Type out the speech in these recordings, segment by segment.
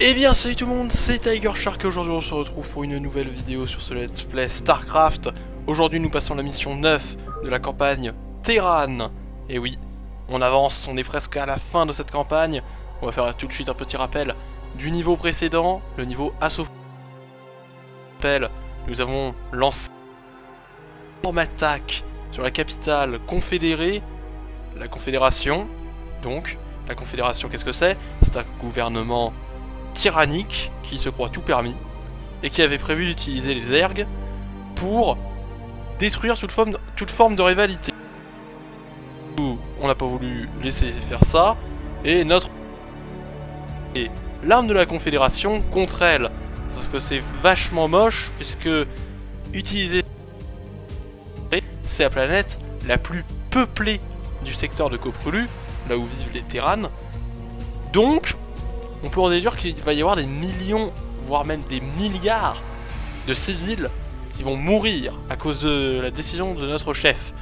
Eh bien salut tout le monde, c'est Tiger Shark et aujourd'hui on se retrouve pour une nouvelle vidéo sur ce Let's Play StarCraft. Aujourd'hui nous passons la mission 9 de la campagne Terran. Et oui, on avance, on est presque à la fin de cette campagne. On va faire tout de suite un petit rappel du niveau précédent, le niveau Assaut. Nous avons lancé une énorme attaque sur la capitale confédérée, la Confédération. Donc, la Confédération qu'est-ce que c'est? C'est un gouvernement tyrannique qui se croit tout permis et qui avait prévu d'utiliser les ergs pour détruire toute forme de rivalité. On n'a pas voulu laisser faire ça et l'arme de la Confédération contre elle, parce que c'est vachement moche puisque utiliser c'est la planète la plus peuplée du secteur de Koprulu, là où vivent les Terrans. Donc on peut en déduire qu'il va y avoir des millions, voire même des milliards de civils qui vont mourir à cause de la décision de notre chef.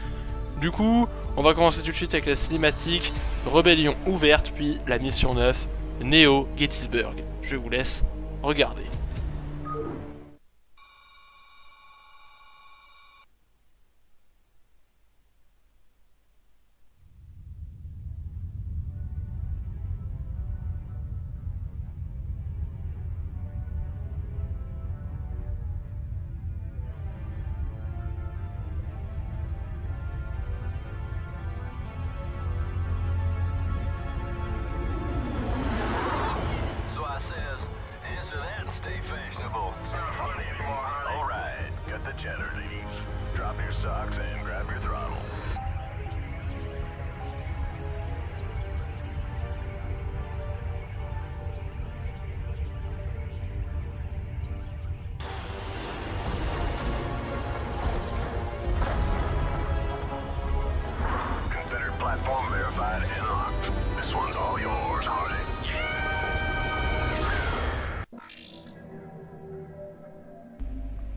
Du coup, on va commencer tout de suite avec la cinématique, rébellion ouverte, puis la mission 9, Neo Gettysburg. Je vous laisse regarder.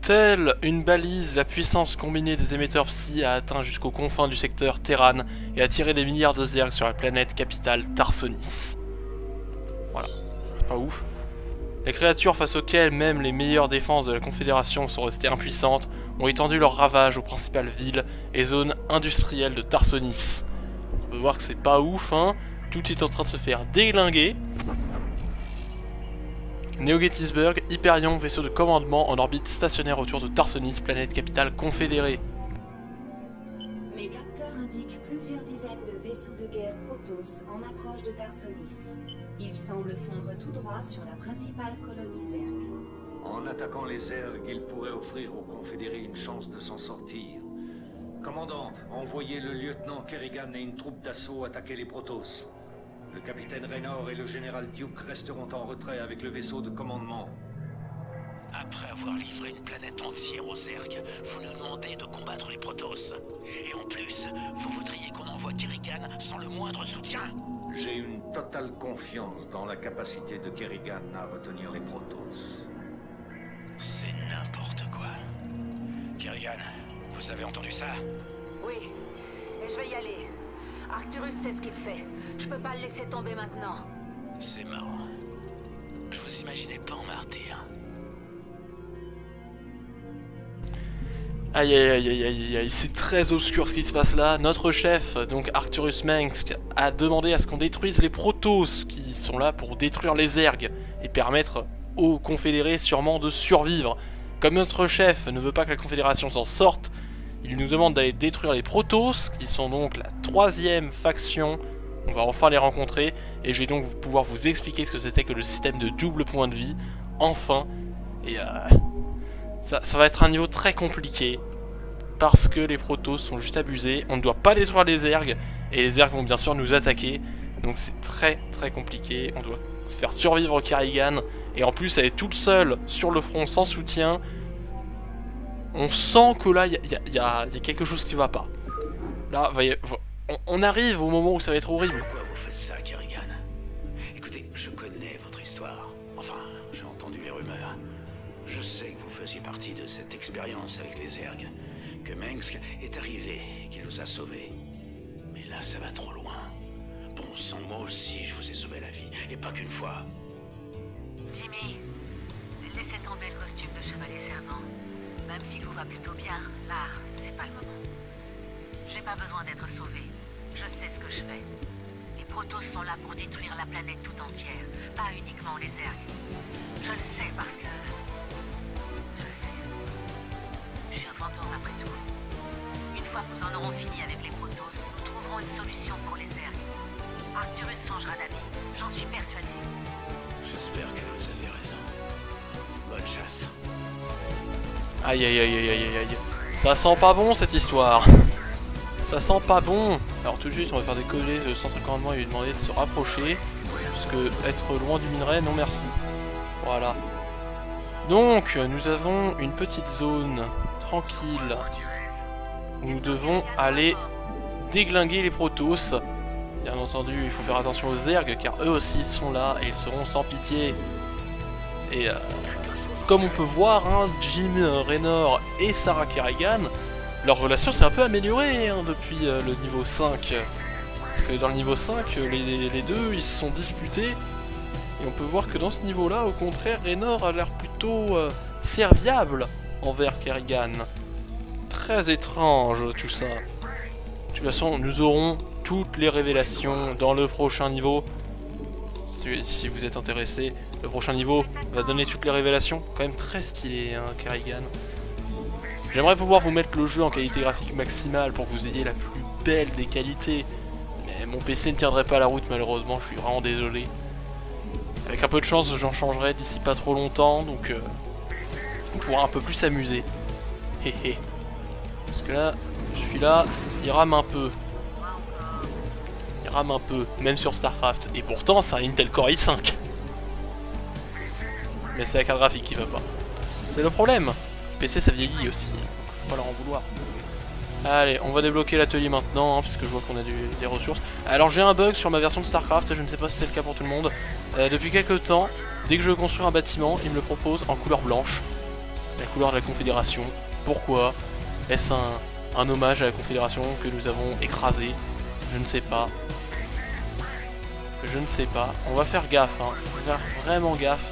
Telle une balise, la puissance combinée des émetteurs Psy a atteint jusqu'aux confins du secteur Terran et a tiré des milliards de zergs sur la planète capitale Tarsonis. Voilà, c'est pas ouf. Les créatures face auxquelles même les meilleures défenses de la Confédération sont restées impuissantes ont étendu leurs ravages aux principales villes et zones industrielles de Tarsonis. On peut voir que c'est pas ouf, hein. Tout est en train de se faire déglinguer. Neo Gettysburg, Hyperion, vaisseau de commandement en orbite stationnaire autour de Tarsonis, planète capitale confédérée. Mes capteurs indiquent plusieurs dizaines de vaisseaux de guerre Protoss en approche de Tarsonis. Ils semblent fondre tout droit sur la principale colonie Zerg. En attaquant les Zerg, ils pourraient offrir aux confédérés une chance de s'en sortir. Commandant, envoyez le lieutenant Kerrigan et une troupe d'assaut attaquer les Protoss. Le capitaine Raynor et le général Duke resteront en retrait avec le vaisseau de commandement. Après avoir livré une planète entière aux Zerg, vous nous demandez de combattre les Protoss. Et en plus, vous voudriez qu'on envoie Kerrigan sans le moindre soutien? J'ai une totale confiance dans la capacité de Kerrigan à retenir les Protoss. C'est n'importe quoi. Kerrigan, vous avez entendu ça? Oui, et je vais y aller. Arcturus sait ce qu'il fait. Je peux pas le laisser tomber maintenant. C'est marrant. Je vous imaginais pas en martyr. Aïe aïe aïe aïe aïe aïe, c'est très obscur ce qui se passe là. Notre chef, donc Arcturus Mengsk, a demandé à ce qu'on détruise les Protoss qui sont là pour détruire les Zerg et permettre aux confédérés sûrement de survivre. Comme notre chef ne veut pas que la Confédération s'en sorte, il nous demande d'aller détruire les Protoss, qui sont donc la troisième faction. On va enfin les rencontrer, et je vais donc pouvoir vous expliquer ce que c'était que le système de double point de vie, enfin. Et ça va être un niveau très compliqué, parce que les Protoss sont juste abusés. On ne doit pas détruire les Zerg, et les Zerg vont bien sûr nous attaquer. Donc c'est très très compliqué, on doit faire survivre Kerrigan, et en plus elle est toute seule sur le front sans soutien. On sent que là, il y a quelque chose qui va pas. Là, voyez, on arrive au moment où ça va être horrible. Pourquoi vous faites ça, Kerrigan? Écoutez, je connais votre histoire. Enfin, j'ai entendu les rumeurs. Je sais que vous faisiez partie de cette expérience avec les Zerg. Que Mengsk est arrivé et qu'il vous a sauvés. Mais là, ça va trop loin. Bon sang, moi aussi, je vous ai sauvé la vie. Et pas qu'une fois. Même si tout va plutôt bien, là, c'est pas le moment. J'ai pas besoin d'être sauvé. Je sais ce que je fais. Les Protoss sont là pour détruire la planète tout entière, pas uniquement les Zergs. Je le sais parce que... Je le sais. Je suis un fantôme après tout. Une fois que nous en aurons fini avec les Protoss, nous trouverons une solution pour les Zergs. Arcturus changera d'avis, j'en suis persuadé. J'espère que vous avez raison. Bonne chasse. Aïe aïe aïe aïe aïe aïe. Ça sent pas bon cette histoire. Ça sent pas bon. Alors tout de suite on va faire décoller le centre de commandement et lui demander de se rapprocher. Parce que être loin du minerai, non merci. Voilà. Donc nous avons une petite zone tranquille où nous devons aller déglinguer les Protoss. Bien entendu il faut faire attention aux Zergs car eux aussi sont là et ils seront sans pitié. Et comme on peut voir, hein, Jim Raynor et Sarah Kerrigan, leur relation s'est un peu améliorée hein, depuis le niveau 5. Parce que dans le niveau 5, les deux ils se sont disputés. Et on peut voir que dans ce niveau-là, au contraire, Raynor a l'air plutôt serviable envers Kerrigan. Très étrange tout ça. De toute façon, nous aurons toutes les révélations dans le prochain niveau. Si vous êtes intéressé, le prochain niveau va donner toutes les révélations. Quand même très stylé, hein, Kerrigan. J'aimerais pouvoir vous mettre le jeu en qualité graphique maximale pour que vous ayez la plus belle des qualités. Mais mon PC ne tiendrait pas la route malheureusement, je suis vraiment désolé. Avec un peu de chance, j'en changerai d'ici pas trop longtemps, donc on pourra un peu plus s'amuser. Héhé. Parce que là, celui-là, il rame un peu. Il rame un peu, même sur StarCraft. Et pourtant, c'est un Intel Core i5. Mais c'est la carte graphique qui va pas. C'est le problème. PC ça vieillit aussi, faut pas leur en vouloir. Allez, on va débloquer l'atelier maintenant, hein, puisque je vois qu'on a des ressources. Alors j'ai un bug sur ma version de StarCraft, je ne sais pas si c'est le cas pour tout le monde. Depuis quelques temps, dès que je construis un bâtiment, il me le propose en couleur blanche. La couleur de la Confédération. Pourquoi? Est-ce un hommage à la Confédération que nous avons écrasé? Je ne sais pas. Je ne sais pas. On va faire gaffe, hein. On va faire vraiment gaffe.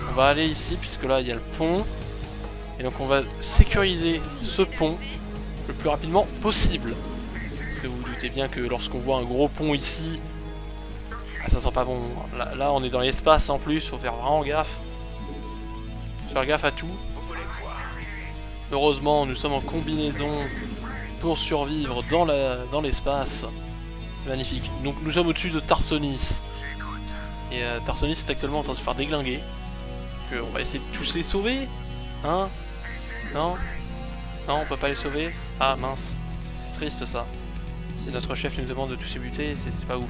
On va aller ici, puisque là il y a le pont. Et donc on va sécuriser ce pont le plus rapidement possible. Parce que vous vous doutez bien que lorsqu'on voit un gros pont ici, ah, ça sent pas bon. Là on est dans l'espace en plus, faut faire vraiment gaffe. Faire gaffe à tout. Heureusement nous sommes en combinaison pour survivre dans l'espace. C'est magnifique. Donc nous sommes au-dessus de Tarsonis. Et Tarsonis est actuellement en train de se faire déglinguer. Donc, on va essayer de tous les sauver. Hein? Non? Non, on peut pas les sauver? Ah mince, c'est triste ça. Si notre chef nous demande de tous les buter, c'est pas ouf.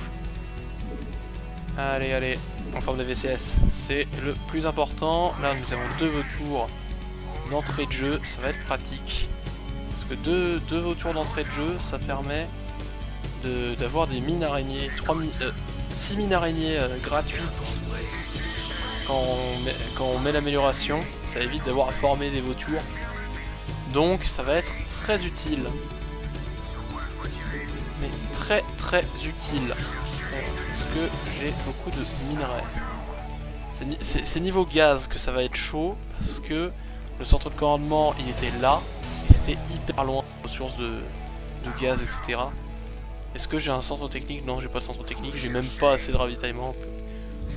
Allez, allez, on forme des VCS. C'est le plus important. Là, nous avons 2 vautours d'entrée de jeu, ça va être pratique. Parce que deux vautours d'entrée de jeu, ça permet d'avoir des mines araignées. 6 mines araignées gratuites quand on met l'amélioration. Ça évite d'avoir à former des vautours. Donc ça va être très utile. Mais très très utile. Parce que j'ai beaucoup de minerais. C'est niveau gaz que ça va être chaud. Parce que le centre de commandement il était là. Et c'était hyper loin aux sources de gaz, etc. Est-ce que j'ai un centre technique? Non, j'ai pas de centre technique. J'ai même pas assez de ravitaillement.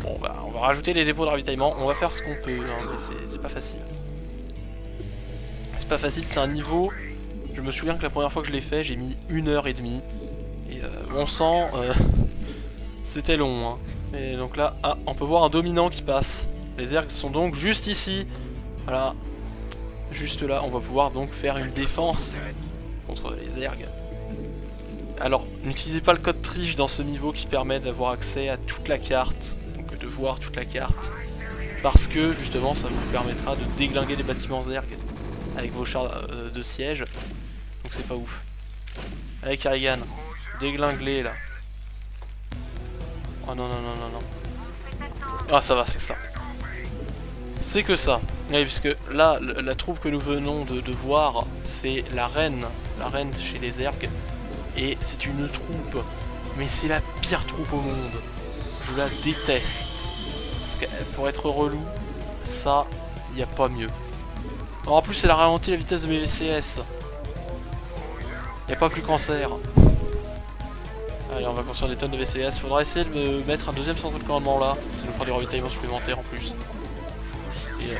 Bon bah on va rajouter les dépôts de ravitaillement. On va faire ce qu'on peut. Hein, mais c'est pas facile. C'est pas facile, c'est un niveau. Je me souviens que la première fois que je l'ai fait, j'ai mis 1h30. Et on sent c'était long. Hein. Et donc là, ah, on peut voir un dominant qui passe. Les Zergs sont donc juste ici. Voilà. Juste là, on va pouvoir donc faire une défense contre les Zergs. Alors, n'utilisez pas le code triche dans ce niveau qui permet d'avoir accès à toute la carte. Donc de voir toute la carte. Parce que justement, ça vous permettra de déglinguer les bâtiments Zerg avec vos chars de siège. Donc c'est pas ouf. Allez Kerrigan, déglingue-les là. Oh non non non non non. Ah ça va, c'est ça. C'est que ça. Oui, puisque là, la troupe que nous venons de voir, c'est la reine chez les Zerg. Et c'est une troupe, mais c'est la pire troupe au monde. Je la déteste. Parce que pour être relou, ça, il n'y a pas mieux. Alors, en plus, elle a ralenti la vitesse de mes VCS. Y a pas plus cancer. Allez, on va construire des tonnes de VCS. Faudra essayer de me mettre un deuxième centre de commandement là. Ça nous fera du ravitaillement supplémentaire en plus. Et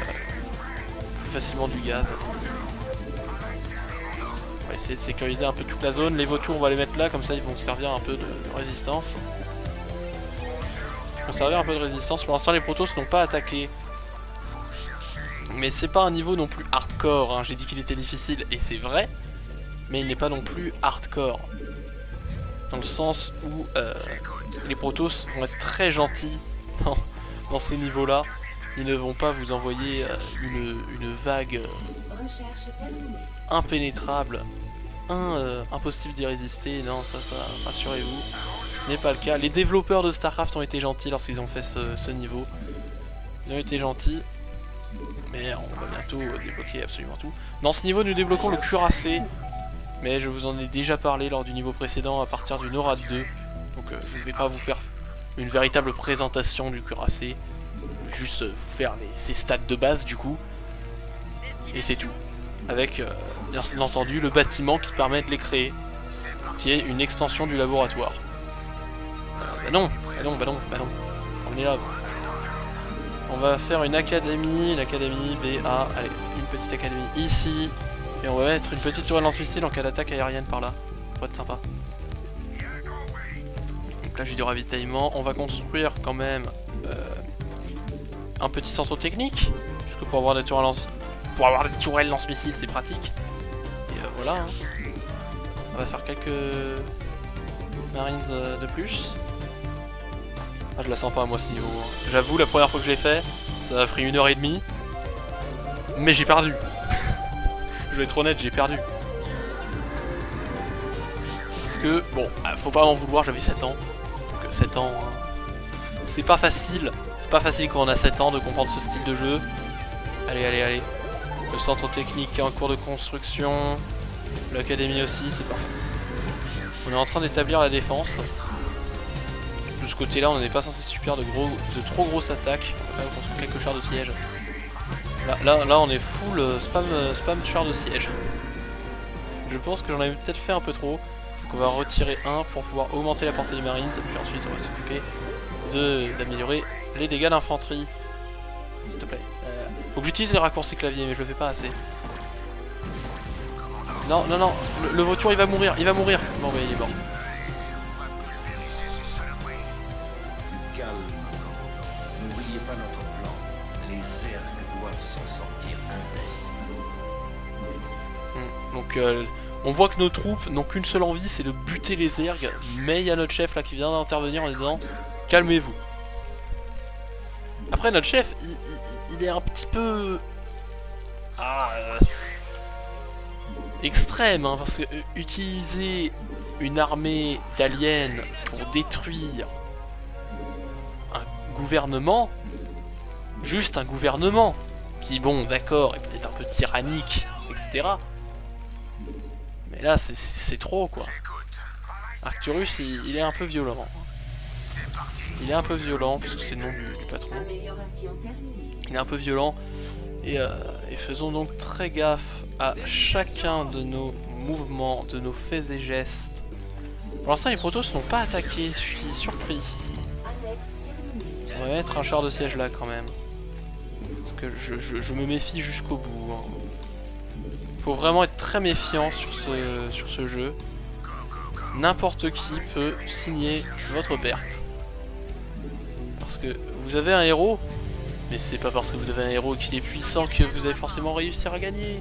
plus facilement du gaz. On va essayer de sécuriser un peu toute la zone. Les vautours, on va les mettre là, comme ça ils vont servir un peu de résistance. Ils vont servir un peu de résistance. Pour l'instant, les Protoss n'ont pas attaqué. Mais c'est pas un niveau non plus hardcore. Hein. J'ai dit qu'il était difficile, et c'est vrai. Mais il n'est pas non plus hardcore. Dans le sens où les Protoss vont être très gentils dans ce niveau-là. Ils ne vont pas vous envoyer une vague impénétrable, impossible d'y résister. Non, ça, rassurez-vous, ce n'est pas le cas. Les développeurs de StarCraft ont été gentils lorsqu'ils ont fait ce niveau. Ils ont été gentils, mais on va bientôt débloquer absolument tout. Dans ce niveau, nous débloquons le cuirassé, mais je vous en ai déjà parlé lors du niveau précédent à partir du NORAD 2. Donc je ne vais pas vous faire une véritable présentation du cuirassé. Juste vous faire ces stats de base du coup, et c'est tout, avec bien entendu le bâtiment qui permet de les créer, qui est une extension du laboratoire. Bah non, on est là. On va faire une académie BA, allez, une petite académie ici, et on va mettre une petite tourelle lance-missile en cas d'attaque aérienne par là, ça pourrait être sympa. Donc là j'ai du ravitaillement, on va construire quand même un petit centre technique, puisque pour avoir des tourelles lance-missiles c'est pratique. Et voilà, hein. On va faire quelques Marines de plus. Ah, je la sens pas moi ce niveau. Hein. J'avoue, la première fois que je l'ai fait, ça m'a pris 1h30. Mais j'ai perdu. Je vais être honnête, j'ai perdu. Parce que, bon, faut pas m'en vouloir, j'avais 7 ans. Donc 7 ans, hein. C'est pas facile. Pas facile quand on a 7 ans de comprendre ce style de jeu. Allez. Le centre technique est en cours de construction. L'académie aussi, c'est parfait. On est en train d'établir la défense. De ce côté là, on n'est pas censé subir de trop grosses attaques. On va quand même construire quelques chars de siège. Là on est full spam chars de siège. Je pense que j'en avais peut-être fait un peu trop. Donc on va retirer un pour pouvoir augmenter la portée des Marines. Et puis ensuite on va s'occuper d'améliorer les dégâts d'infanterie. S'il te plaît. Faut que j'utilise les raccourcis clavier, mais je le fais pas assez. Non, le vautour il va mourir. Bon, bah il est mort. Calme. N'oubliez pas notre plan. Les Zerg doivent s'en sortir indemnes. Donc on voit que nos troupes n'ont qu'une seule envie, c'est de buter les Zerg. Mais il y a notre chef là qui vient d'intervenir en disant calmez-vous. Après notre chef, il est un petit peu extrême, hein, parce que utiliser une armée d'aliens pour détruire un gouvernement, juste un gouvernement, qui bon d'accord est peut-être un peu tyrannique, etc. Mais là c'est trop quoi. Arcturus il est un peu violent. Il est un peu violent, puisque c'est le nom du patron. Il est un peu violent, et faisons donc très gaffe à chacun de nos mouvements, de nos faits et gestes. Pour l'instant, les Protoss n'ont pas attaqué, je suis surpris. On va mettre un char de siège là quand même. Parce que je me méfie jusqu'au bout. Hein. Faut vraiment être très méfiant sur ce jeu. N'importe qui peut signer votre perte. Parce que vous avez un héros, mais c'est pas parce que vous avez un héros qui est puissant que vous allez forcément réussir à gagner.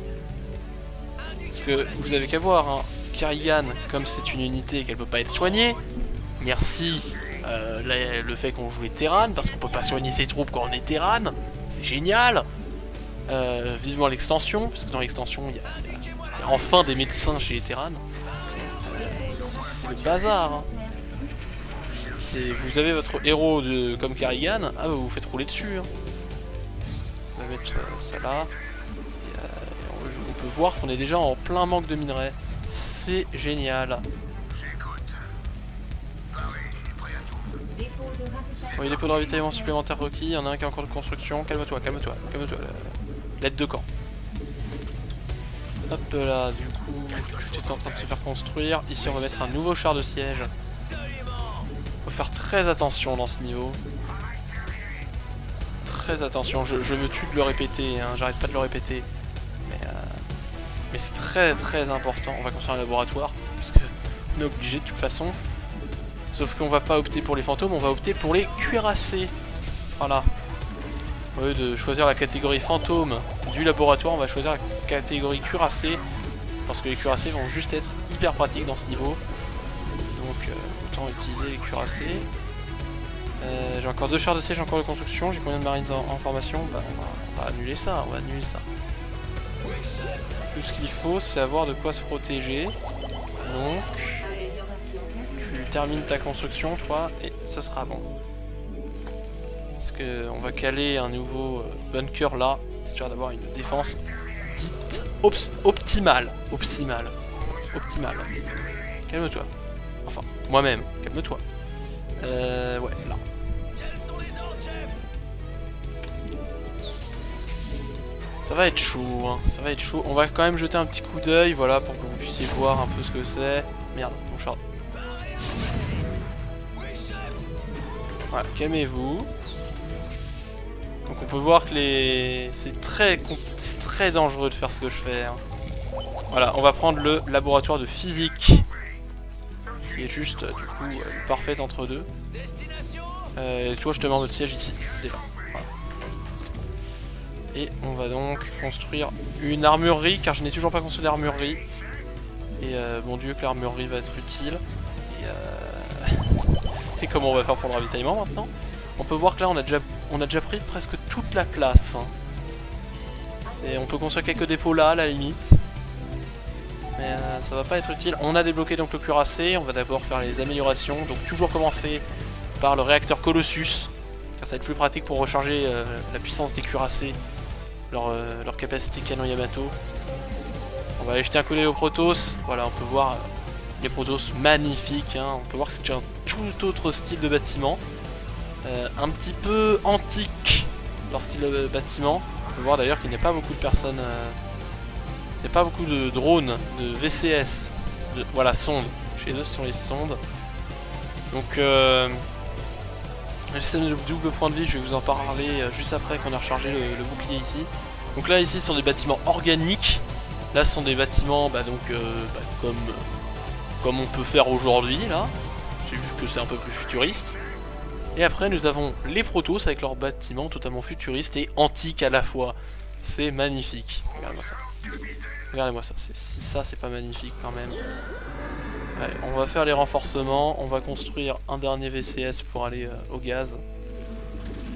Parce que vous avez qu'à voir, hein, Kerrigan, comme c'est une unité et qu'elle peut pas être soignée, merci le fait qu'on joue les Terran, parce qu'on peut pas soigner ses troupes quand on est Terran, c'est génial. Vivement l'extension, parce que dans l'extension il y a enfin des médecins chez les Terran. C'est le bazar. Hein. Vous avez votre héros comme Kerrigan, ah bah vous faites rouler dessus. Hein. On va mettre ça là. Et, on peut voir qu'on est déjà en plein manque de minerais. C'est génial. Oui, dépôt de ravitaillement supplémentaire requis, il y en a un qui est en cours de construction. Calme-toi. L'aide de camp. Hop là, du coup, tout est en train de se faire construire. Ici, on va mettre un nouveau char de siège. Faut faire très attention dans ce niveau. Très attention, je me tue de le répéter, hein, j'arrête pas de le répéter. Mais c'est très important. On va construire un laboratoire, parce qu'on est obligé de toute façon. Sauf qu'on va pas opter pour les fantômes, on va opter pour les cuirassés. Voilà. Au lieu de choisir la catégorie fantôme du laboratoire, on va choisir la catégorie cuirassé. Parce que les cuirassés vont juste être hyper pratiques dans ce niveau. Donc autant utiliser les cuirassés. J'ai encore 2 chars de siège, encore de construction. J'ai combien de marines en formation? Bah, on va annuler ça, on va annuler ça. Tout ce qu'il faut, c'est avoir de quoi se protéger. Donc, tu termines ta construction, toi, et ce sera bon. Parce que on va caler un nouveau bunker là, histoire d'avoir une défense dite optimale. Optimale. Calme-toi. Enfin, moi-même, calme-toi. Ouais, là. Ça va être chaud, hein. Ça va être chaud. On va quand même jeter un petit coup d'œil, voilà, pour que vous puissiez voir un peu ce que c'est. Merde, mon char. Voilà, calmez-vous. Donc on peut voir que c'est très dangereux de faire ce que je fais. Hein. Voilà, on va prendre le laboratoire de physique. Qui est juste, du coup, parfaite entre deux. Toi, je te mets en mode siège ici, déjà. Voilà. Et on va donc construire une armurerie, car je n'ai toujours pas construit d'armurerie. Et bon Dieu que l'armurerie va être utile. Et comment on va faire pour le ravitaillement maintenant? On peut voir que là on a déjà pris presque toute la place. Hein. On peut construire quelques dépôts là à la limite. Mais ça va pas être utile. On a débloqué donc le cuirassé, on va d'abord faire les améliorations. Donc toujours commencer par le réacteur Colossus. Car ça va être plus pratique pour recharger la puissance des cuirassés. Leur capacité canon Yamato. On va aller jeter un coup d'œil aux Protoss. Voilà, on peut voir les Protoss magnifiques. Hein. On peut voir que c'est un tout autre style de bâtiment. Un petit peu antique, leur style de bâtiment. On peut voir d'ailleurs qu'il n'y a pas beaucoup de personnes. Il n'y a pas beaucoup de drones, de VCS. Voilà, sondes. Chez eux, ce sont les sondes. Donc, le système de double point de vie, je vais vous en parler juste après qu'on a rechargé le bouclier ici. Donc là, ici, ce sont des bâtiments organiques. Là, ce sont des bâtiments comme on peut faire aujourd'hui, là. C'est juste que c'est un peu plus futuriste. Et après, nous avons les Protoss avec leurs bâtiments totalement futuristes et antiques à la fois. C'est magnifique. Regardez-moi ça. Regardez-moi ça. Si ça, c'est pas magnifique quand même. Allez, on va faire les renforcements. On va construire un dernier VCS pour aller au gaz.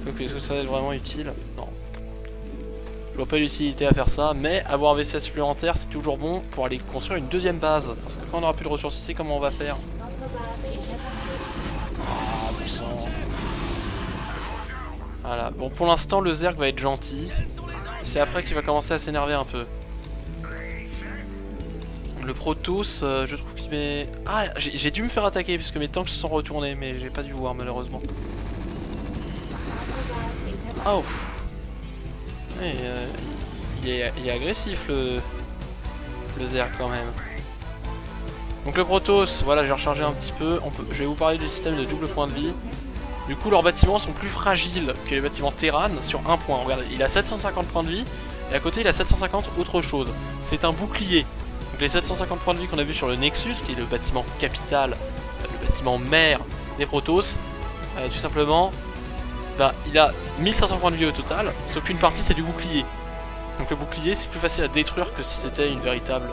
Donc, est-ce que ça va être vraiment utile? Non. Je vois pas l'utilité à faire ça, mais avoir un VCS supplémentaire, c'est toujours bon pour aller construire une deuxième base. Parce que quand on aura plus de ressources ici, comment on va faire? Ah, bon sang. Voilà. Bon, pour l'instant, le Zerg va être gentil. C'est après qu'il va commencer à s'énerver un peu. Le Protoss, je trouve qu'il met... Ah, j'ai dû me faire attaquer puisque mes tanks se sont retournés, mais j'ai pas dû voir malheureusement. Oh. Et, il est agressif le Zerg quand même. Donc le Protoss, voilà, j'ai rechargé un petit peu. Je vais vous parler du système de double point de vie. Du coup, leurs bâtiments sont plus fragiles que les bâtiments Terran sur un point. Regardez, il a 750 points de vie et à côté il a 750 autre chose. C'est un bouclier. Donc les 750 points de vie qu'on a vu sur le Nexus, qui est le bâtiment capital, le bâtiment mère des Protoss, tout simplement, bah, il a 1500 points de vie au total, sauf qu'une partie c'est du bouclier. Donc le bouclier c'est plus facile à détruire que si c'était de véritables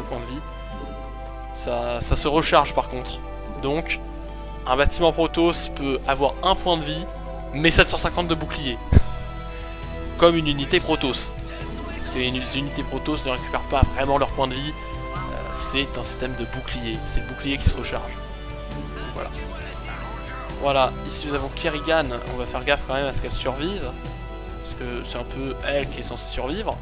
points de vie. Ça se recharge par contre. Donc un bâtiment Protoss peut avoir un point de vie, mais 750 de bouclier. Comme une unité Protoss. Parce que les unités Protoss ne récupèrent pas vraiment leur point de vie. C'est un système de bouclier. C'est le bouclier qui se recharge. Donc, voilà. Voilà, ici nous avons Kerrigan. On va faire gaffe quand même à ce qu'elle survive. Parce que c'est un peu elle qui est censée survivre.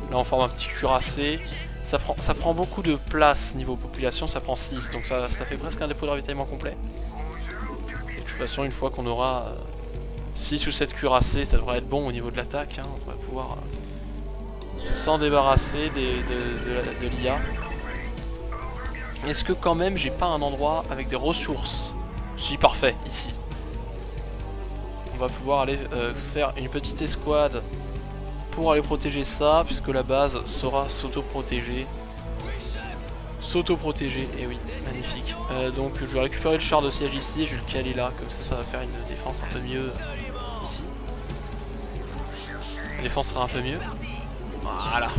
Là on forme un petit cuirassé. Ça prend beaucoup de place niveau population, ça prend 6. Donc ça fait presque un dépôt de ravitaillement complet. De toute façon, une fois qu'on aura 6 ou 7 cuirassés, ça devrait être bon au niveau de l'attaque. Hein. On devrait pouvoir s'en débarrasser de l'IA. Est-ce que quand même j'ai pas un endroit avec des ressources? Si, parfait, ici. On va pouvoir aller faire une petite escouade pour aller protéger ça, puisque la base saura s'auto-protéger. S'auto-protéger, et oui, magnifique. Donc je vais récupérer le char de siège ici et je vais le caler là, comme ça va faire une défense un peu mieux ici. La défense sera un peu mieux. Voilà.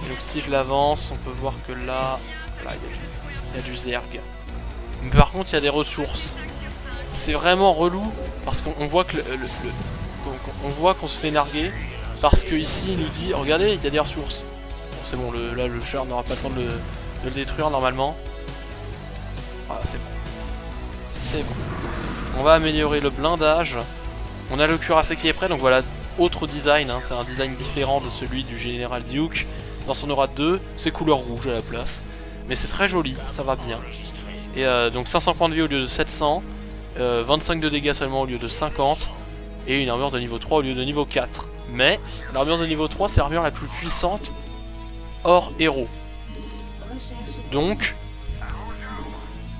Et donc si je l'avance, on peut voir que là, il y a du zerg. Mais par contre il y a des ressources. C'est vraiment relou parce qu'on voit que on voit qu'on se fait narguer parce que ici il nous dit regardez il y a des ressources. Bon, c'est bon, là le char n'aura pas le temps de le détruire normalement. Voilà, c'est bon. C'est bon. On va améliorer le blindage. On a le cuirassé qui est prêt, donc voilà, autre design, hein, c'est un design différent de celui du Général Duke. Dans son aura 2, c'est couleur rouge à la place. Mais c'est très joli, ça va bien. Et donc 500 points de vie au lieu de 700, 25 de dégâts seulement au lieu de 50, et une armure de niveau 3 au lieu de niveau 4. Mais l'armure de niveau 3, c'est l'armure la plus puissante hors héros. Donc,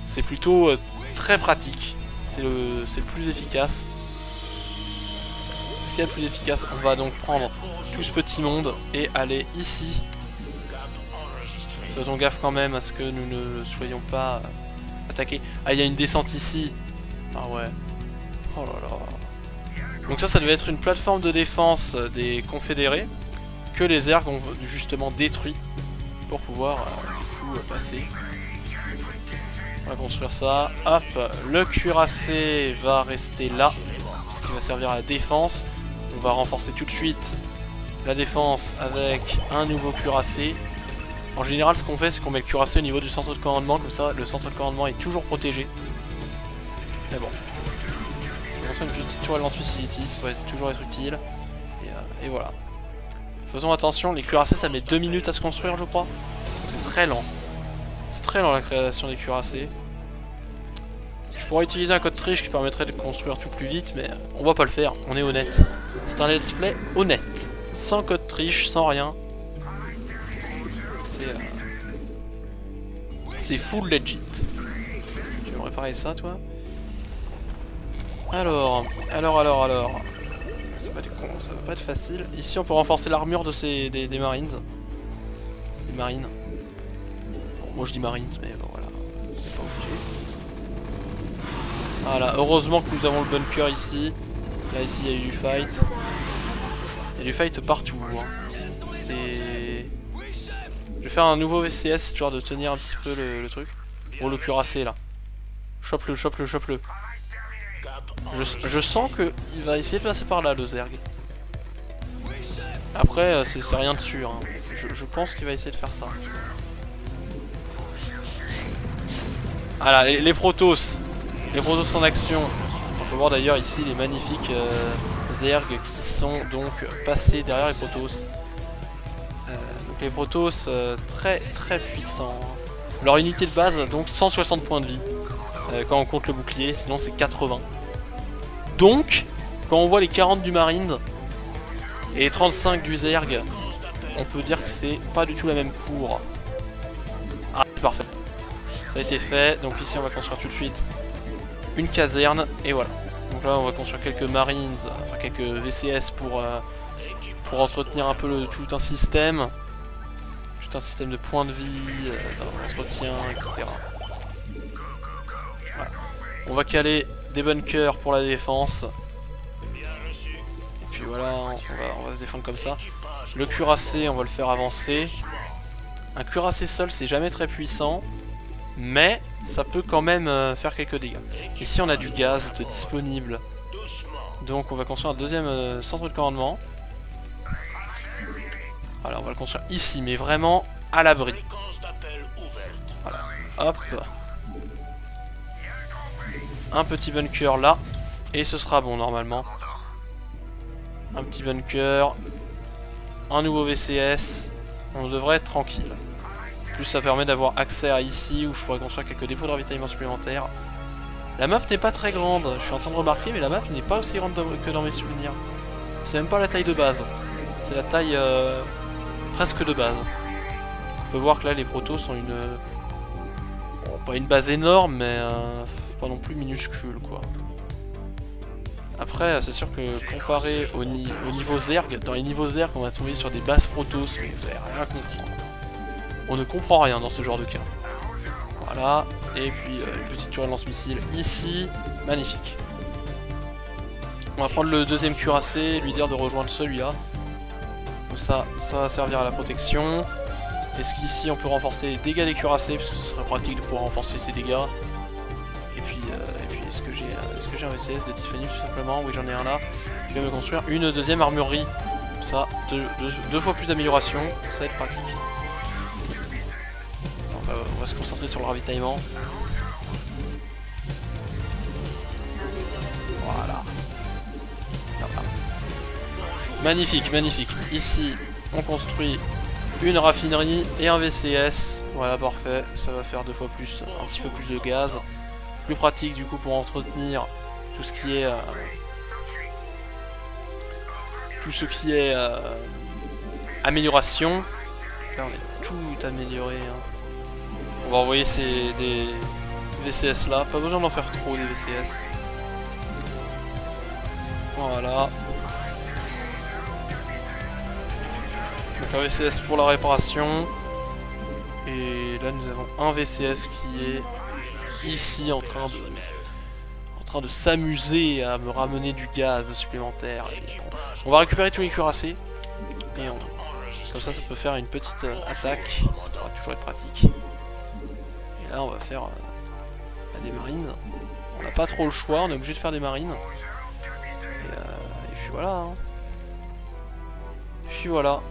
c'est plutôt très pratique, c'est le plus efficace. Ce qui est le plus efficace, on va donc prendre tout ce petit monde et aller ici. Faisons gaffe quand même à ce que nous ne soyons pas attaqués. Ah, il y a une descente ici. Ah ouais. Oh là là. Donc ça devait être une plateforme de défense des confédérés que les Zergs ont justement détruit pour pouvoir du coup passer. On va construire ça. Hop, le cuirassé va rester là, ce qui va servir à la défense. On va renforcer tout de suite la défense avec un nouveau cuirassé. En général, ce qu'on fait, c'est qu'on met le cuirassé au niveau du centre de commandement, comme ça le centre de commandement est toujours protégé. Mais bon. Je vais construire une petite tourelle lance-missile ici, ça peut toujours être utile. Et voilà. Faisons attention, les cuirassés ça met 2 minutes à se construire, je crois. C'est très lent. C'est très lent la création des cuirassés. Je pourrais utiliser un code triche qui permettrait de construire tout plus vite, mais on va pas le faire, on est honnête. C'est un let's play honnête. Sans code triche, sans rien. C'est full legit. Tu veux me réparer ça, toi? Alors. Ça va pas être facile. Ici, on peut renforcer l'armure de des marines. Des marines. Bon, moi je dis marines, mais bon, voilà. C'est pas obligé. Voilà, heureusement que nous avons le bunker ici. Là, ici, il y a eu du fight. Il y a du fight partout. Hein. C'est... Je vais faire un nouveau VCS, histoire de tenir un petit peu le truc. Oh, le cuirassé, là. Chope-le. Je sens qu'il va essayer de passer par là, le Zerg. Après, c'est rien de sûr. Hein. Je pense qu'il va essayer de faire ça. Voilà, les Protoss. Les Protoss en action. On peut voir d'ailleurs ici les magnifiques Zerg qui sont donc passés derrière les Protoss. Donc les Protoss très puissants. Leur unité de base, donc 160 points de vie. Quand on compte le bouclier, sinon c'est 80. Donc, quand on voit les 40 du Marine et les 35 du Zerg, on peut dire que c'est pas du tout la même cour. Ah, c'est parfait. Ça a été fait, donc ici on va construire tout de suite une caserne, et voilà. Donc là on va construire quelques Marines, enfin quelques VCS pour entretenir un peu tout un système. Tout un système de points de vie, d'entretien, etc. Voilà. On va caler des bunkers pour la défense. Et puis voilà, on va se défendre comme ça. Le cuirassé, on va le faire avancer. Un cuirassé seul, c'est jamais très puissant. Mais ça peut quand même faire quelques dégâts. Ici, on a du gaz de disponible. Donc on va construire un deuxième centre de commandement. Voilà, on va le construire ici, mais vraiment à l'abri. Voilà, hop. Un petit bunker là, et ce sera bon normalement. Un petit bunker, un nouveau VCS, on devrait être tranquille. Plus ça permet d'avoir accès à ici où je pourrais construire quelques dépôts de ravitaillement supplémentaires. La map n'est pas très grande, je suis en train de remarquer, mais la map n'est pas aussi grande que dans mes souvenirs. C'est même pas la taille de base, c'est la taille presque de base. On peut voir que là les Protoss ont une... bon, pas une base énorme, mais pas non plus minuscule quoi. Après c'est sûr que comparé au niveau Zerg, dans les niveaux Zerg on va tomber sur des bases Protoss, mais vous avez rien compris. On ne comprend rien dans ce genre de cas. Voilà, et puis une petite turret lance-missile ici, magnifique. On va prendre le deuxième cuirassé, lui dire de rejoindre celui-là. Comme ça va servir à la protection. Est-ce qu'ici on peut renforcer les dégâts des cuirassés, parce que ce serait pratique de pouvoir renforcer ces dégâts. Et puis est-ce que j'ai un VCS de disponible tout simplement? Oui, j'en ai un là. Je vais me construire une deuxième armurerie. Comme ça, deux fois plus d'amélioration, ça va être pratique. On va se concentrer sur le ravitaillement. Voilà. Magnifique, magnifique. Ici, on construit une raffinerie et un VCS. Voilà, parfait. Ça va faire 2 fois plus, un petit peu plus de gaz. Plus pratique du coup pour entretenir tout ce qui est... amélioration. Là, on est tout amélioré. Hein. On va envoyer des VCS là. Pas besoin d'en faire trop des VCS. Voilà. Donc un VCS pour la réparation. Et là nous avons un VCS qui est ici en train de s'amuser à me ramener du gaz supplémentaire. Et on va récupérer tous les cuirassés. Et comme ça peut faire une petite attaque. Ça va toujours être pratique. Et là on va faire des marines. On n'a pas trop le choix, on est obligé de faire des marines. Et puis voilà. Hein. Puis voilà.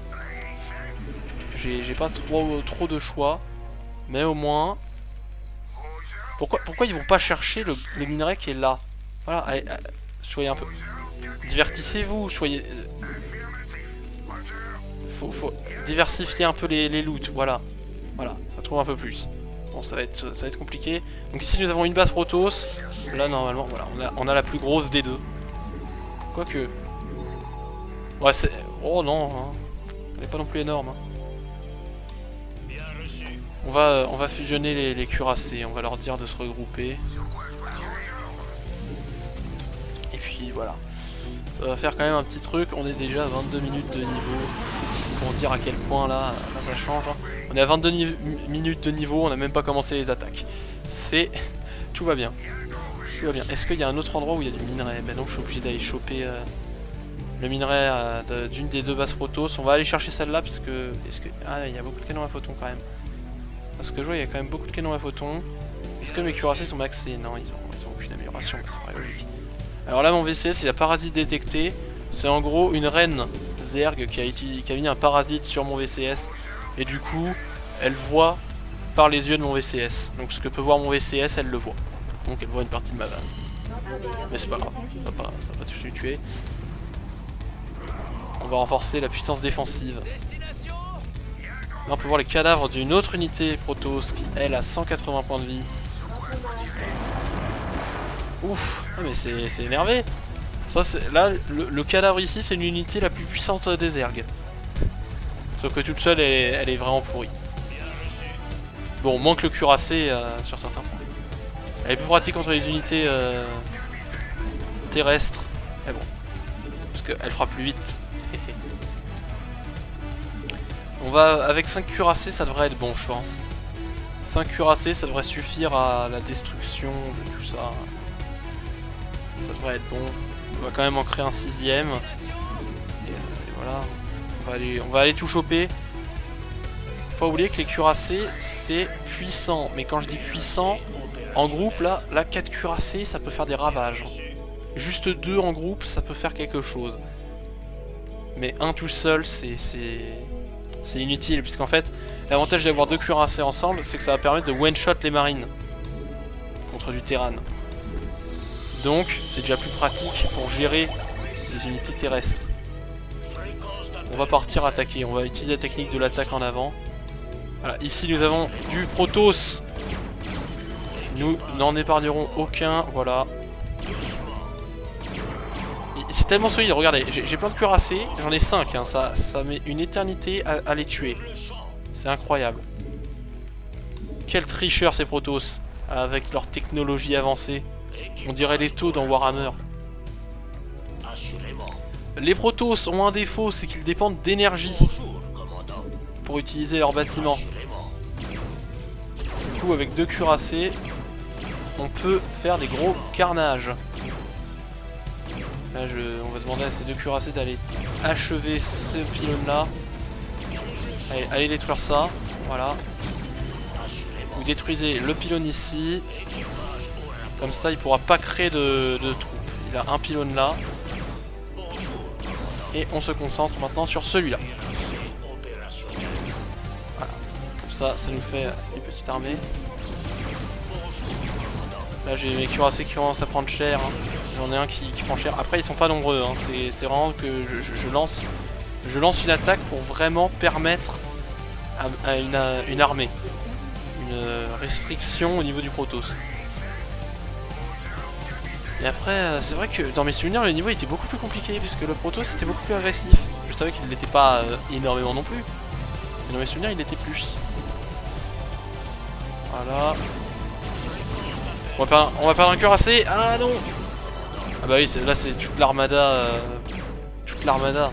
J'ai pas trop de choix. Mais au moins... Pourquoi ils vont pas chercher le minerai qui est là? Voilà, allez, soyez un peu... Divertissez-vous, soyez... Faut diversifier un peu les loots, voilà. Voilà, ça trouve un peu plus. Bon, ça va être compliqué. Donc ici nous avons une base Protoss. Là normalement, voilà, on a la plus grosse des deux. Quoique... Ouais, c'est... Oh non, hein. Elle est pas non plus énorme. Hein. On va fusionner les cuirassés, on va leur dire de se regrouper. Et puis voilà. Ça va faire quand même un petit truc, on est déjà à 22 minutes de niveau. Pour dire à quel point là ça change. Hein. On est à 22 minutes de niveau, on n'a même pas commencé les attaques. C'est... Tout va bien. Tout va bien. Est-ce qu'il y a un autre endroit où il y a du minerai? Ben non, je suis obligé d'aller choper le minerai d'une des deux bases Protoss. On va aller chercher celle-là parce que... Ah, il y a beaucoup de canons à photons quand même. Parce que je vois, il y a quand même beaucoup de canons à photons. Est-ce que mes cuirassés sont maxés? Non, ils ont aucune amélioration, c'est pas logique. Alors là, mon VCS, il a parasite détecté. C'est en gros une reine Zerg qui a mis un parasite sur mon VCS. Et du coup, elle voit par les yeux de mon VCS. Donc ce que peut voir mon VCS, elle le voit. Donc elle voit une partie de ma base. Mais c'est pas grave, ça va pas tous nous tuer. On va renforcer la puissance défensive. Là on peut voir les cadavres d'une autre unité Protoss qui elle a 180 points de vie. Ouf, ah, mais c'est énervé. Ça, là le cadavre ici c'est une unité la plus puissante des Zerg. Sauf que toute seule elle est vraiment pourrie. Bon, manque le cuirassé sur certains points. Elle est plus pratique contre les unités terrestres. Mais bon, parce qu'elle fera plus vite. On va avec 5 cuirassés, ça devrait être bon, je pense. 5 cuirassés, ça devrait suffire à la destruction de tout ça. Ça devrait être bon. On va quand même en créer un 6ème. Et voilà. On va aller tout choper. Faut pas oublier que les cuirassés, c'est puissant. Mais quand je dis puissant, en groupe, là 4 cuirassés, ça peut faire des ravages. Juste 2 en groupe, ça peut faire quelque chose. Mais un tout seul, c'est inutile, puisqu'en fait, l'avantage d'avoir 2 cuirassés ensemble, c'est que ça va permettre de one-shot les marines contre du terran. Donc, c'est déjà plus pratique pour gérer les unités terrestres. On va partir attaquer, on va utiliser la technique de l'attaque en avant. Voilà, ici nous avons du Protoss. Nous n'en épargnerons aucun, voilà. tellement solide, regardez, j'ai plein de cuirassés, j'en ai 5, hein, ça met une éternité à les tuer. C'est incroyable. Quel tricheur ces Protoss, avec leur technologie avancée. On dirait les taux dans Warhammer. Les Protoss ont un défaut, c'est qu'ils dépendent d'énergie pour utiliser leurs bâtiments. Du coup, avec 2 cuirassés, on peut faire des gros carnages. Là, on va demander à ces 2 cuirassés d'aller achever ce pylône là. Allez détruire ça, voilà. Vous détruisez le pylône ici. Comme ça, il pourra pas créer de troupes. Il a un pylône là. Et on se concentre maintenant sur celui-là. Voilà. Comme ça nous fait une petite armée. Là, j'ai mes cuirassés qui commencent à prendre cher. Hein. J'en ai un qui prend cher. Après, ils sont pas nombreux. Hein. C'est vraiment que je lance une attaque pour vraiment permettre à une armée. Une restriction au niveau du Protoss. Et après, c'est vrai que dans mes souvenirs, le niveau était beaucoup plus compliqué, puisque le Protoss était beaucoup plus agressif. Je savais qu'il n'était pas énormément non plus. Mais dans mes souvenirs, il était plus. Voilà. On va perdre un cuirassé. Ah non! Ah bah oui, là c'est toute l'armada. Toute l'armada.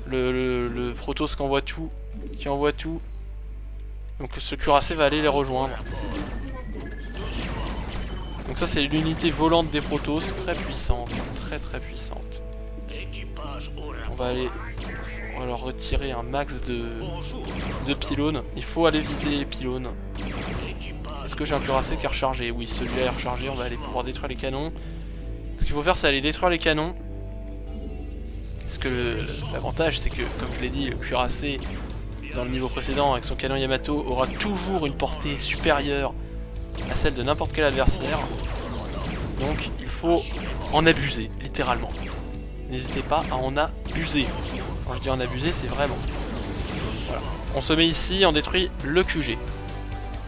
Le Protoss qui envoie tout. Donc ce cuirassé va aller les rejoindre. Donc ça c'est l'unité volante des Protoss, très puissante, très puissante. On va leur retirer un max de pylônes. Il faut aller viser les pylônes. Est-ce que j'ai un cuirassé qui est rechargé? Oui, celui-là est rechargé, on va aller pouvoir détruire les canons. Ce qu'il faut faire c'est aller détruire les canons. Parce que l'avantage c'est que, comme je l'ai dit, le cuirassé dans le niveau précédent avec son canon Yamato aura toujours une portée supérieure à celle de n'importe quel adversaire. Donc il faut en abuser, littéralement. N'hésitez pas à en abuser. Quand je dis en abuser, c'est vraiment. Voilà. On se met ici, on détruit le QG.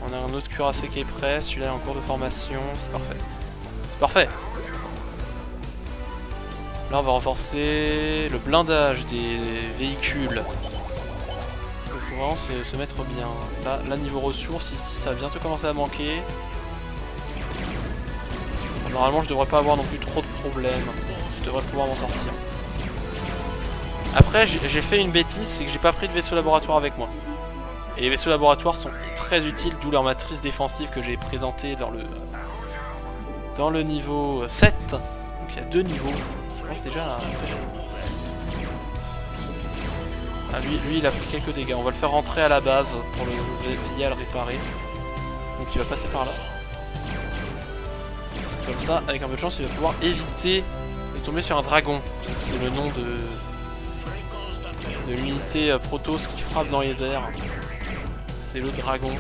On a un autre cuirassé qui est prêt, celui-là est en cours de formation, c'est parfait. C'est parfait. Là on va renforcer le blindage des véhicules. Il faut vraiment se mettre bien. Là niveau ressources, ici ça va bientôt commencer à manquer. Normalement je devrais pas avoir non plus trop de problèmes. Je devrais pouvoir m'en sortir. Après j'ai fait une bêtise, c'est que j'ai pas pris de vaisseau laboratoire avec moi. Et les vaisseaux laboratoires sont très utiles, d'où leur matrice défensive que j'ai présentée dans le niveau 7. Donc il y a 2 niveaux. Je pense déjà... Ah, lui il a pris quelques dégâts. On va le faire rentrer à la base pour le veiller à le réparer. Donc il va passer par là. Parce que comme ça, avec un peu de chance, il va pouvoir éviter de tomber sur un dragon. Parce que c'est le nom de l'unité Protoss qui frappe dans les airs. C'est le dragon.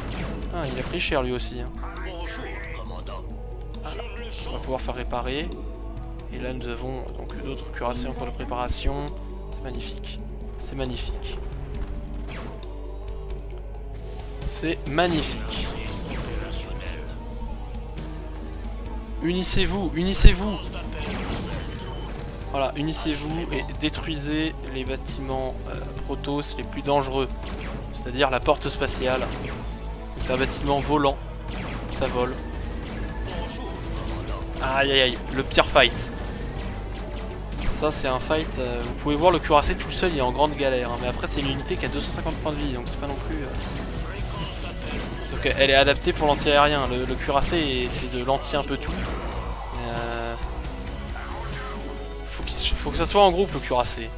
Ah, il a pris cher lui aussi. Hein. Voilà. On va pouvoir faire réparer. Et là nous avons donc d'autres cuirassés en cours de préparation. C'est magnifique. C'est magnifique. C'est magnifique. Unissez-vous, unissez-vous. Voilà, unissez-vous et détruisez les bâtiments Protoss les plus dangereux. C'est-à-dire la porte spatiale. C'est un bâtiment volant. Ça vole. Aïe aïe aïe, le pire fight. Ça c'est un fight, vous pouvez voir le cuirassé tout seul, il est en grande galère. Hein, mais après c'est une unité qui a 250 points de vie, donc c'est pas non plus... Sauf qu'elle est adaptée pour l'anti-aérien. Le cuirassé c'est de l'anti un peu tout. Faut que ça soit en groupe le cuirassé.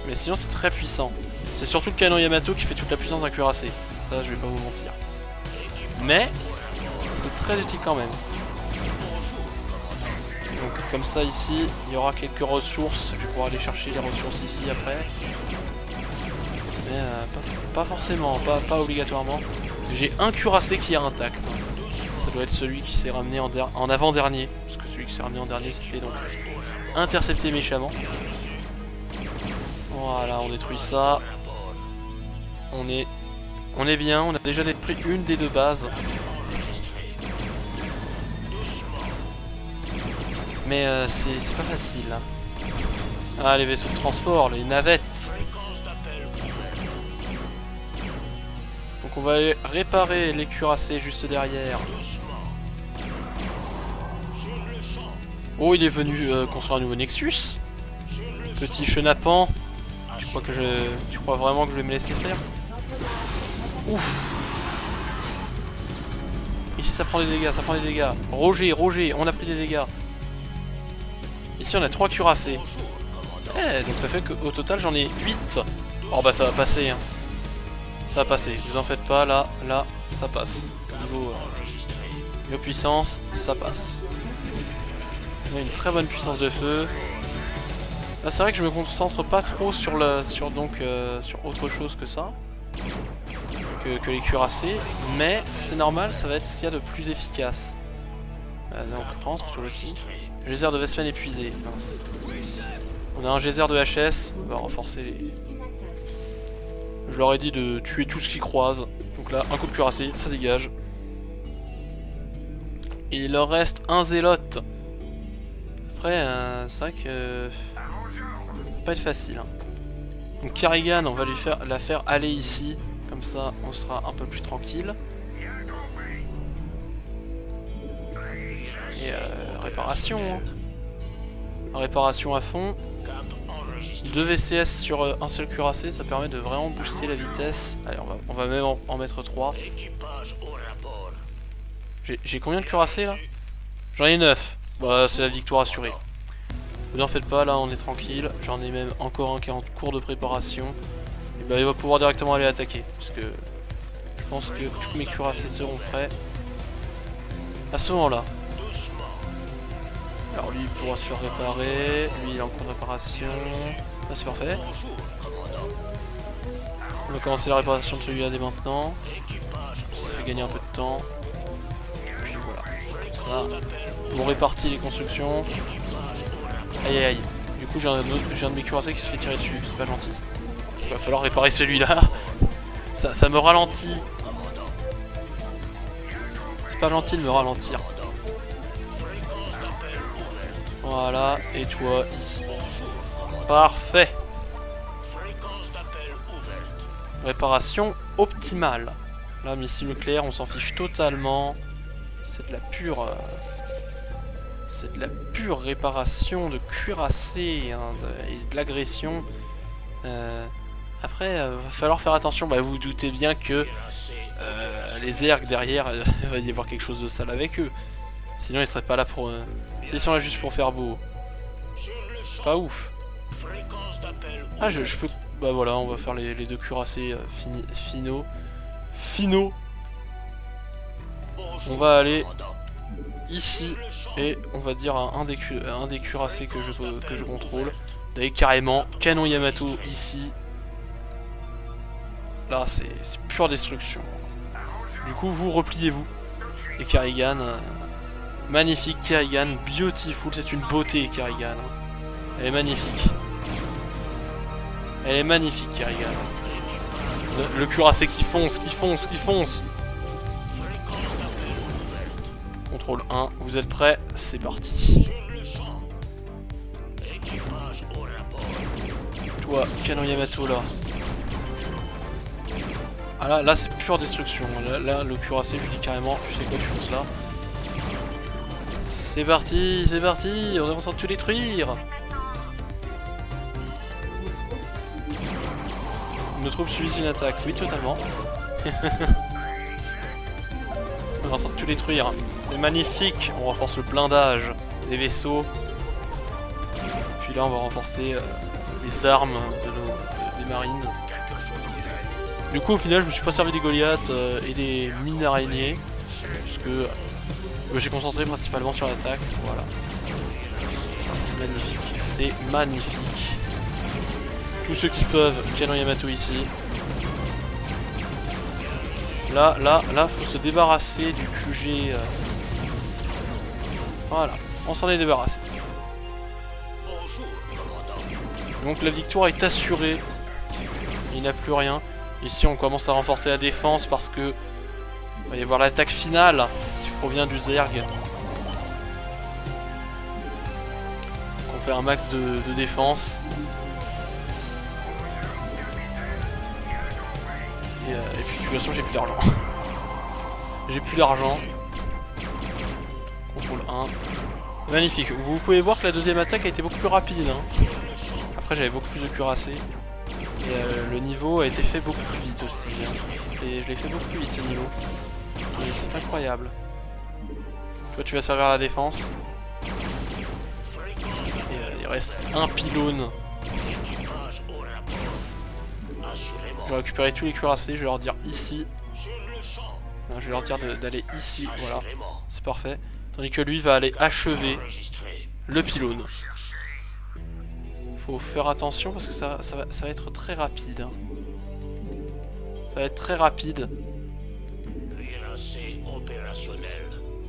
Mais sinon c'est très puissant. C'est surtout le canon Yamato qui fait toute la puissance d'un cuirassé. Ça je vais pas vous mentir. Mais c'est très utile quand même. Donc comme ça ici, il y aura quelques ressources. Je vais pouvoir aller chercher les ressources ici après. Mais pas forcément, pas obligatoirement. J'ai un cuirassé qui est intact. Ça doit être celui qui s'est ramené en avant-dernier. Parce que celui qui s'est ramené en dernier s'est fait donc intercepter méchamment. Voilà, on détruit ça. On est bien, on a déjà détruit une des 2 bases. Mais c'est pas facile. Ah, les vaisseaux de transport, les navettes. Donc on va aller réparer les cuirassés juste derrière. Oh, il est venu construire un nouveau Nexus. Petit chenapan. Tu crois vraiment que je vais me laisser faire? Ouf. Ici ça prend des dégâts, ça prend des dégâts. Roger, on a pris des dégâts. Ici on a 3 cuirassés. Eh, donc ça fait qu'au total j'en ai 8. Oh bah ça va passer hein. Ça va passer, vous en faites pas, là, ça passe. Niveau puissance, ça passe. On a une très bonne puissance de feu. Là c'est vrai que je me concentre pas trop sur autre chose que ça. Que les cuirassés, mais c'est normal, ça va être ce qu'il y a de plus efficace. Donc rentre toi aussi. Geyser de Vespene épuisé, mince. On a un geyser de HS, on va renforcer les... Je leur ai dit de tuer tout ce qui croise. Donc là, un coup de cuirassé, ça dégage. Et il leur reste un zélote. Après, c'est vrai que... ça va pas être facile. Hein. Donc Kerrigan, on va lui la faire aller ici. Comme ça, on sera un peu plus tranquille. Et réparation. Hein. Réparation à fond. 2 VCS sur un seul cuirassé, ça permet de vraiment booster la vitesse. Allez, on va même en mettre 3. J'ai combien de cuirassés là? J'en ai 9. Bah, c'est la victoire assurée. Vous n'en faites pas, là on est tranquille. J'en ai même encore un qui est en cours de préparation. Et bah, il va pouvoir directement aller attaquer. Parce que je pense que tous mes cuirassés seront prêts à ce moment-là. Alors lui il pourra se faire réparer, lui il est en cours de réparation. Là c'est parfait. On va commencer la réparation de celui-là dès maintenant. Ça fait gagner un peu de temps. Puis voilà, comme ça. On répartit les constructions. Aïe aïe aïe. Du coup j'ai un de mes cuirassés qui se fait tirer dessus, c'est pas gentil. Il va falloir réparer celui-là. Ça me ralentit. C'est pas gentil de me ralentir. Voilà, et toi ici. Parfait. Réparation optimale. Là, missile nucléaire, on s'en fiche totalement. C'est de la pure... c'est de la pure réparation de cuirassés hein, et de l'agression. Après, va falloir faire attention. Bah, vous vous doutez bien que les ergs derrière, il va y avoir quelque chose de sale avec eux. Sinon, ils seraient pas là pour... S'ils sont là juste pour faire beau. Pas ouf. Ah, je peux... Bah voilà, on va faire les 2 cuirassés finaux. On va aller ici et on va dire à un des cuirassés que je contrôle d'aller carrément canon Yamato ici. Là, c'est pure destruction. Du coup, vous repliez-vous. Et Kerrigan... magnifique Kerrigan, beautiful, c'est une beauté Kerrigan. Elle est magnifique. Elle est magnifique Kerrigan. Le cuirassé qui fonce. Contrôle 1, vous êtes prêts? C'est parti. Toi, canon Yamato là. Ah là c'est pure destruction. Là le cuirassé, je lui dis carrément, tu sais quoi, tu fonces là. C'est parti, on est en train de tout détruire. Nos troupes subissent une attaque, oui totalement. On est en train de tout détruire, c'est magnifique. On renforce le blindage des vaisseaux. Puis là on va renforcer les armes des marines. Du coup au final je me suis pas servi des Goliaths et des mines araignées. Puisque j'ai concentré principalement sur l'attaque, voilà. C'est magnifique, c'est magnifique. Tous ceux qui peuvent, canon Yamato ici. Là, faut se débarrasser du QG. Voilà, on s'en est débarrassé. Donc la victoire est assurée. Il n'y a plus rien. Ici on commence à renforcer la défense parce que il va y avoir l'attaque finale qui provient du Zerg. On fait un max de défense. Et puis de toute façon j'ai plus d'argent. J'ai plus d'argent. Contrôle 1. Magnifique. Vous pouvez voir que la deuxième attaque a été beaucoup plus rapide. Hein. Après j'avais beaucoup plus de cuirassés. Et le niveau a été fait beaucoup plus vite aussi. Hein. Et je l'ai fait beaucoup plus vite ce niveau. C'est incroyable. Toi tu vas servir à la défense. Et il reste un pylône. Je vais récupérer tous les cuirassés, je vais leur dire ici. Non, je vais leur dire d'aller ici, voilà. C'est parfait. Tandis que lui va aller achever le pylône. Faut faire attention parce que ça va être très rapide. Hein. Ça va être très rapide.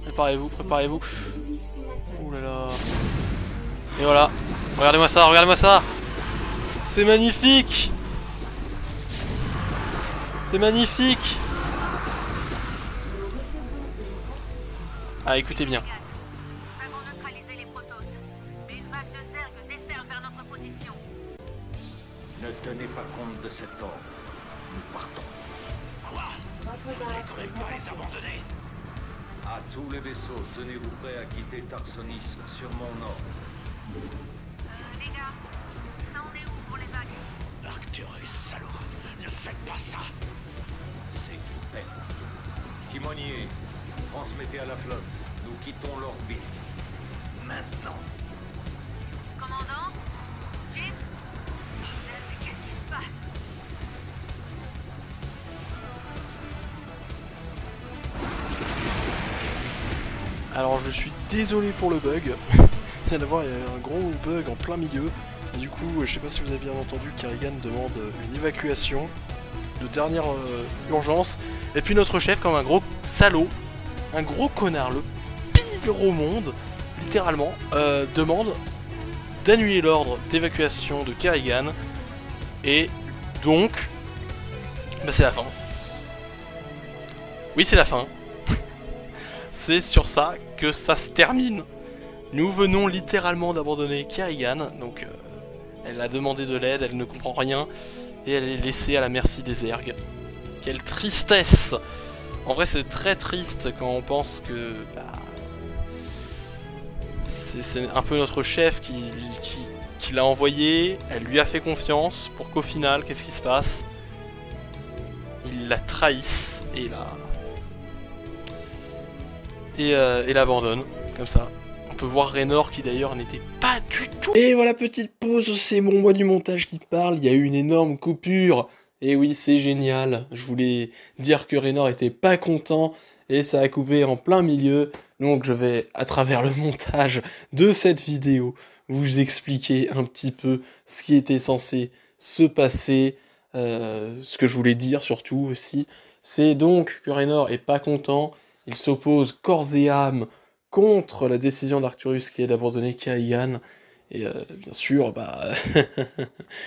Préparez-vous, préparez-vous. Ouh là là. Et voilà. Regardez-moi ça, regardez-moi ça. C'est magnifique. C'est magnifique. Ah, écoutez bien. Nous avons neutralisé les Protoss, mais une vague de zergs descend vers notre position. Ne tenez pas compte de cet ordre. Nous partons. Quoi? Votre Vous base n'allez est pas les attaquée. abandonner? À tous les vaisseaux, tenez-vous prêts à quitter Tarsonis sur mon ordre. Les gars, ça en est où pour les vagues? Arcturus, salaud, ne faites pas ça! C'est fait. Timonier, transmettez à la flotte. Nous quittons l'orbite. Maintenant. Commandant? Jim? Qu'est-ce qui se passe? Alors je suis désolé pour le bug. Il vient d'avoir un gros bug en plein milieu. Du coup, je sais pas si vous avez bien entendu, Kerrigan demande une évacuation de dernière urgence. Et puis notre chef, comme un gros salaud, un gros connard, le pire au monde, littéralement, demande d'annuler l'ordre d'évacuation de Kerrigan. Et donc, bah c'est la fin. Oui, c'est la fin. C'est sur ça que ça se termine. Nous venons littéralement d'abandonner Kerrigan, donc elle a demandé de l'aide, elle ne comprend rien, et elle est laissée à la merci des Zergs. Quelle tristesse! En vrai c'est très triste quand on pense que... Bah, c'est un peu notre chef qui l'a envoyé, elle lui a fait confiance, pour qu'au final, qu'est-ce qui se passe? Il la trahisse, et là... Et l'abandonne, comme ça. On peut voir Raynor qui d'ailleurs n'était pas du tout... Et voilà, petite pause, c'est mon moi du montage qui parle, il y a eu une énorme coupure. Et oui, c'est génial, je voulais dire que Raynor était pas content, et ça a coupé en plein milieu. Donc je vais, à travers le montage de cette vidéo, vous expliquer un petit peu ce qui était censé se passer, ce que je voulais dire surtout aussi. C'est donc que Raynor est pas content. Il s'oppose corps et âme contre la décision d'Arcturus qui est d'abandonner Kerrigan. Et bien sûr, bah,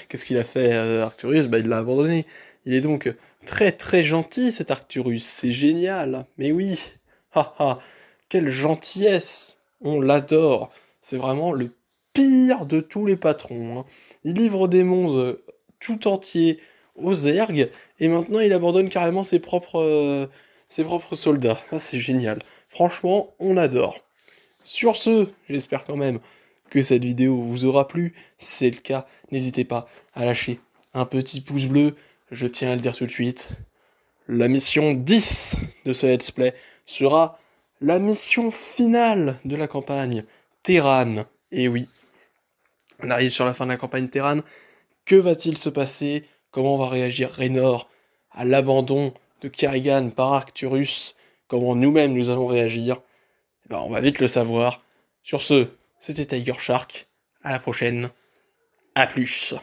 qu'est-ce qu'il a fait Arcturus? Bah, il l'a abandonné. Il est donc très très gentil cet Arcturus, c'est génial. Mais oui, haha, quelle gentillesse, on l'adore. C'est vraiment le pire de tous les patrons. Hein. Il livre des mondes tout entiers aux Zergs, et maintenant il abandonne carrément ses propres soldats. Ah, c'est génial. Franchement, on adore. Sur ce, j'espère quand même que cette vidéo vous aura plu. Si c'est le cas, n'hésitez pas à lâcher un petit pouce bleu. Je tiens à le dire tout de suite. La mission 10 de ce let's play sera la mission finale de la campagne Terran. Et oui, on arrive sur la fin de la campagne Terran. Que va-t-il se passer? Comment va réagir Raynor à l'abandon de Kerrigan par Arcturus? Comment nous-mêmes nous allons réagir? Eh ben, on va vite le savoir. Sur ce, c'était Tiger Shark. À la prochaine. À plus.